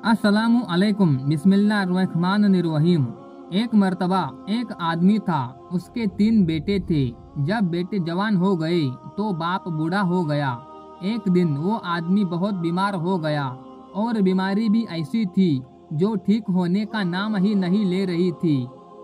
अस्सलामु अलैकुम बिस्मिल्लाहिर्रहमानिर्रहीम। एक मर्तबा एक आदमी था, उसके 3 बेटे थे। जब बेटे जवान हो गए तो बाप बूढ़ा हो गया। एक दिन वो आदमी बहुत बीमार हो गया और बीमारी भी ऐसी थी जो ठीक होने का नाम ही नहीं ले रही थी।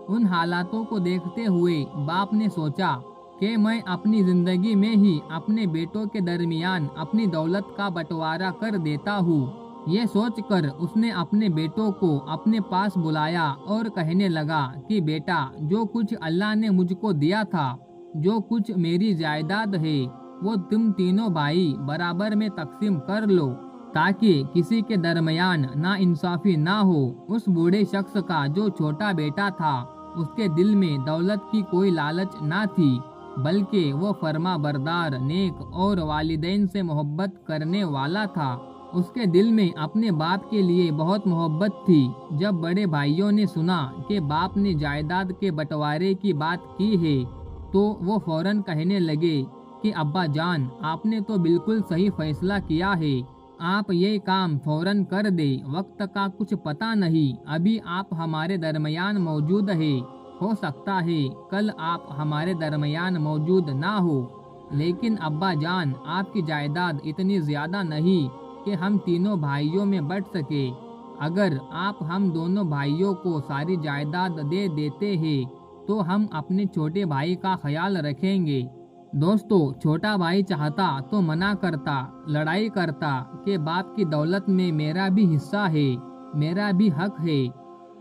उन हालातों को देखते हुए बाप ने सोचा कि मैं अपनी जिंदगी में ही अपने बेटों के दरमियान अपनी दौलत का बंटवारा कर देता हूँ। ये सोचकर उसने अपने बेटों को अपने पास बुलाया और कहने लगा कि बेटा, जो कुछ अल्लाह ने मुझको दिया था, जो कुछ मेरी जायदाद है, वो तुम तीनों भाई बराबर में तकसीम कर लो, ताकि किसी के दरमियान ना इंसाफी ना हो। उस बूढ़े शख्स का जो छोटा बेटा था, उसके दिल में दौलत की कोई लालच ना थी, बल्कि वो फर्मा बरदार, नेक और वालिदैन से मोहब्बत करने वाला था। उसके दिल में अपने बाप के लिए बहुत मोहब्बत थी। जब बड़े भाइयों ने सुना कि बाप ने जायदाद के बंटवारे की बात की है, तो वो फौरन कहने लगे कि अब्बा जान, आपने तो बिल्कुल सही फैसला किया है। आप ये काम फौरन कर दे, वक्त का कुछ पता नहीं, अभी आप हमारे दरमियान मौजूद है। हो सकता है कल आप हमारे दरमियान मौजूद ना हो, लेकिन अब्बा जान, आपकी जायदाद इतनी ज्यादा नहीं कि हम तीनों भाइयों में बंट सके। अगर आप हम दोनों भाइयों को सारी जायदाद दे देते हैं तो हम अपने छोटे भाई का ख्याल रखेंगे। दोस्तों, छोटा भाई चाहता तो मना करता, लड़ाई करता कि बाप की दौलत में मेरा भी हिस्सा है, मेरा भी हक है।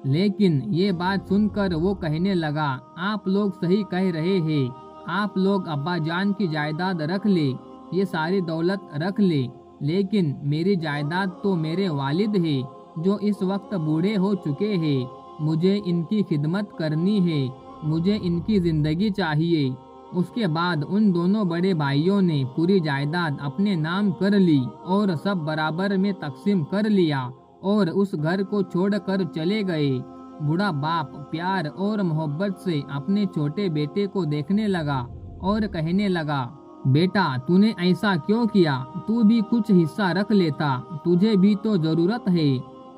लेकिन ये बात सुनकर वो कहने लगा, आप लोग सही कह रहे हैं, आप लोग अब्बा जान की जायदाद रख ले, ये सारी दौलत रख ले, लेकिन मेरी जायदाद तो मेरे वालिद है जो इस वक्त बूढ़े हो चुके हैं। मुझे इनकी खिदमत करनी है, मुझे इनकी जिंदगी चाहिए। उसके बाद उन दोनों बड़े भाइयों ने पूरी जायदाद अपने नाम कर ली और सब बराबर में तकसीम कर लिया और उस घर को छोड़कर चले गए। बूढ़ा बाप प्यार और मोहब्बत से अपने छोटे बेटे को देखने लगा और कहने लगा, बेटा, तूने ऐसा क्यों किया? तू भी कुछ हिस्सा रख लेता, तुझे भी तो जरूरत है।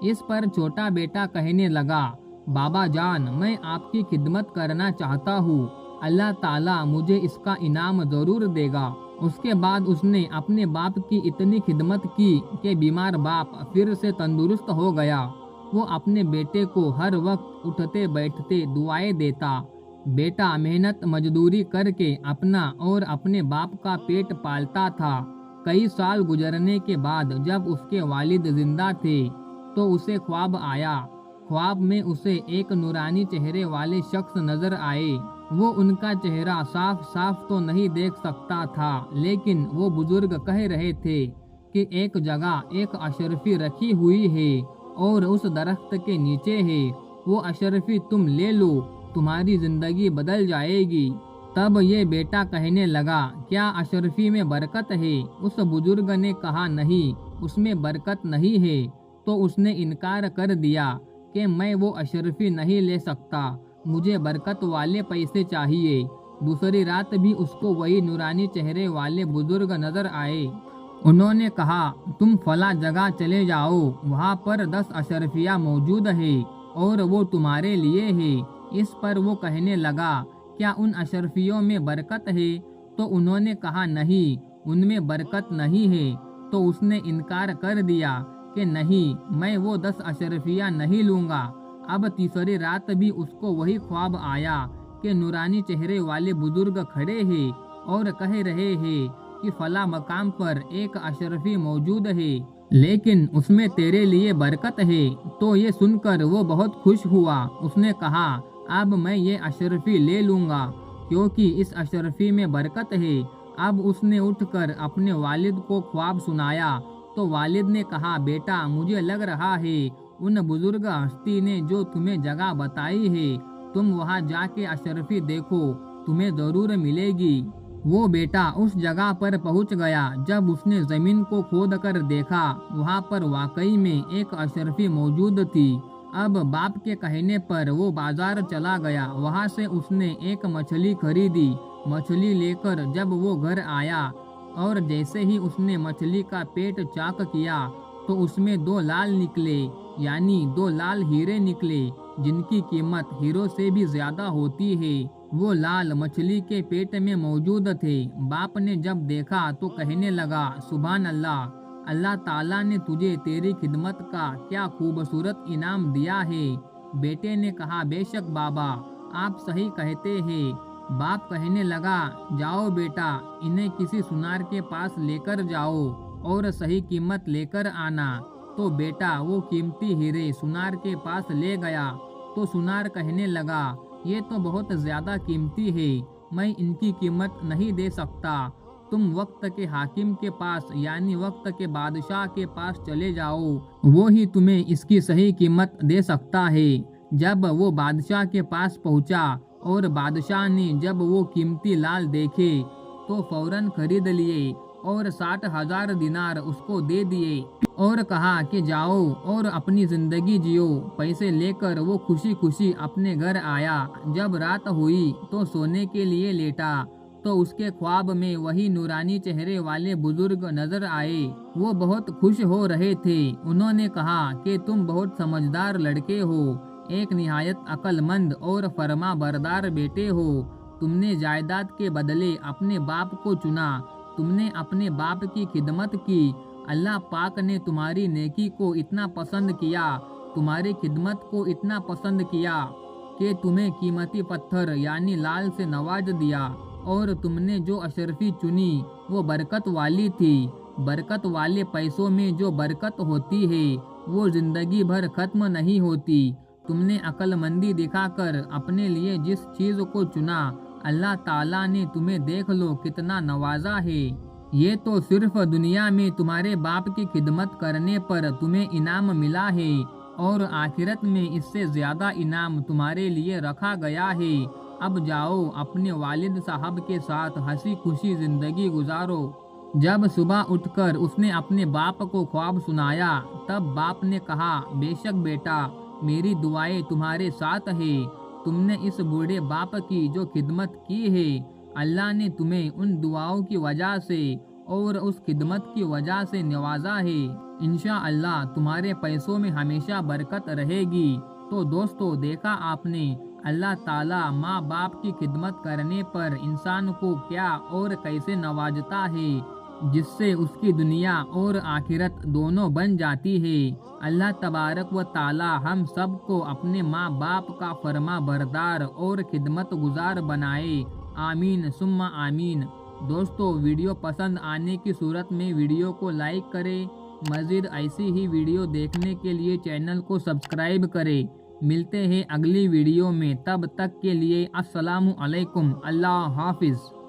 इस पर छोटा बेटा कहने लगा, बाबा जान, मैं आपकी खिदमत करना चाहता हूँ, अल्लाह ताला मुझे इसका इनाम जरूर देगा। उसके बाद उसने अपने बाप की इतनी खिदमत की कि बीमार बाप फिर से तंदुरुस्त हो गया। वो अपने बेटे को हर वक्त उठते बैठते दुआएं देता। बेटा मेहनत मजदूरी करके अपना और अपने बाप का पेट पालता था। कई साल गुजरने के बाद जब उसके वालिद जिंदा थे तो उसे ख्वाब आया। ख्वाब में उसे एक नूरानी चेहरे वाले शख्स नजर आए। वो उनका चेहरा साफ साफ तो नहीं देख सकता था, लेकिन वो बुजुर्ग कह रहे थे कि एक जगह एक अशरफी रखी हुई है और उस दरख्त के नीचे है। वो अशरफी तुम ले लो, तुम्हारी जिंदगी बदल जाएगी। तब ये बेटा कहने लगा, क्या अशरफी में बरकत है? उस बुजुर्ग ने कहा, नहीं, उसमें बरकत नहीं है। तो उसने इनकार कर दिया कि मैं वो अशरफी नहीं ले सकता, मुझे बरकत वाले पैसे चाहिए। दूसरी रात भी उसको वही नूरानी चेहरे वाले बुजुर्ग नजर आए। उन्होंने कहा, तुम फला जगह चले जाओ, वहाँ पर 10 अशरफिया मौजूद है और वो तुम्हारे लिए है। इस पर वो कहने लगा, क्या उन अशरफियों में बरकत है? तो उन्होंने कहा, नहीं, उनमें बरकत नहीं है। तो उसने इनकार कर दिया कि नहीं, मैं वो 10 अशरफिया नहीं लूँगा। अब तीसरी रात भी उसको वही ख्वाब आया कि नूरानी चेहरे वाले बुजुर्ग खड़े हैं और कह रहे हैं कि फला मकाम पर एक अशरफी मौजूद है, लेकिन उसमें तेरे लिए बरकत है। तो ये सुनकर वो बहुत खुश हुआ। उसने कहा, अब मैं ये अशरफी ले लूँगा क्योंकि इस अशरफी में बरकत है। अब उसने उठकर अपने वालिद को ख्वाब सुनाया तो वालिद ने कहा, बेटा, मुझे लग रहा है उन बुजुर्ग हस्ती ने जो तुम्हें जगह बताई है, तुम वहाँ जाके अशरफी देखो, तुम्हें जरूर मिलेगी। वो बेटा उस जगह पर पहुँच गया। जब उसने जमीन को खोद कर देखा, वहाँ पर वाकई में एक अशरफी मौजूद थी। अब बाप के कहने पर वो बाजार चला गया। वहाँ से उसने एक मछली खरीदी। मछली लेकर जब वो घर आया और जैसे ही उसने मछली का पेट चाक किया तो उसमें 2 लाल निकले। यानी 2 लाल हीरे निकले जिनकी कीमत हीरो से भी ज्यादा होती है। वो लाल मछली के पेट में मौजूद थे। बाप ने जब देखा तो कहने लगा, सुभान अल्लाह, अल्लाह ताला ने तुझे तेरी खिदमत का क्या खूबसूरत इनाम दिया है। बेटे ने कहा, बेशक बाबा, आप सही कहते हैं। बाप कहने लगा, जाओ बेटा, इन्हें किसी सुनार के पास लेकर जाओ और सही कीमत लेकर आना। तो बेटा वो कीमती हीरे सुनार के पास ले गया तो सुनार कहने लगा, ये तो बहुत ज्यादा कीमती है, मैं इनकी कीमत नहीं दे सकता। तुम वक्त के हाकिम के पास यानी वक्त के बादशाह के पास चले जाओ, वो ही तुम्हें इसकी सही कीमत दे सकता है। जब वो बादशाह के पास पहुंचा और बादशाह ने जब वो कीमती लाल देखे तो फौरन खरीद लिए और 60,000 दिनार उसको दे दिए और कहा कि जाओ और अपनी जिंदगी जियो। पैसे लेकर वो खुशी खुशी अपने घर आया। जब रात हुई तो सोने के लिए लेटा तो उसके ख्वाब में वही नूरानी चेहरे वाले बुजुर्ग नजर आए। वो बहुत खुश हो रहे थे। उन्होंने कहा कि तुम बहुत समझदार लड़के हो, एक निहायत अक्लमंद और फरमा बरदार बेटे हो। तुमने जायदाद के बदले अपने बाप को चुना, तुमने अपने बाप की खिदमत की। अल्लाह पाक ने तुम्हारी नेकी को इतना पसंद किया, तुम्हारी खिदमत को इतना पसंद किया कि तुम्हें कीमती पत्थर यानी लाल से नवाज दिया और तुमने जो अशरफी चुनी वो बरकत वाली थी। बरकत वाले पैसों में जो बरकत होती है वो जिंदगी भर खत्म नहीं होती। तुमने अक्लमंदी दिखाकर अपने लिए जिस चीज को चुना, अल्लाह ताला ने तुम्हें देख लो कितना नवाजा है। ये तो सिर्फ दुनिया में तुम्हारे बाप की खिदमत करने पर तुम्हें इनाम मिला है और आखिरत में इससे ज्यादा इनाम तुम्हारे लिए रखा गया है। अब जाओ अपने वालिद साहब के साथ हंसी खुशी जिंदगी गुजारो। जब सुबह उठकर उसने अपने बाप को ख्वाब सुनाया तब बाप ने कहा, बेशक बेटा, मेरी दुआएं तुम्हारे साथ है। तुमने इस बूढ़े बाप की जो खिदमत की है, अल्लाह ने तुम्हें उन दुआओं की वजह से और उस खिदमत की वजह से नवाजा है। इंशाअल्लाह तुम्हारे पैसों में हमेशा बरकत रहेगी। तो दोस्तों, देखा आपने अल्लाह ताला माँ बाप की खिदमत करने पर इंसान को क्या और कैसे नवाजता है, जिससे उसकी दुनिया और आखिरत दोनों बन जाती है। अल्लाह तबारक व ताला हम सब को अपने माँ बाप का फरमा बरदार और खिदमत गुजार बनाए। आमीन सुम्मा आमीन। दोस्तों, वीडियो पसंद आने की सूरत में वीडियो को लाइक करें। मज़ीद ऐसी ही वीडियो देखने के लिए चैनल को सब्सक्राइब करें। मिलते हैं अगली वीडियो में, तब तक के लिए अस्सलामु अलैकुम। अल्लाह हाफिज़।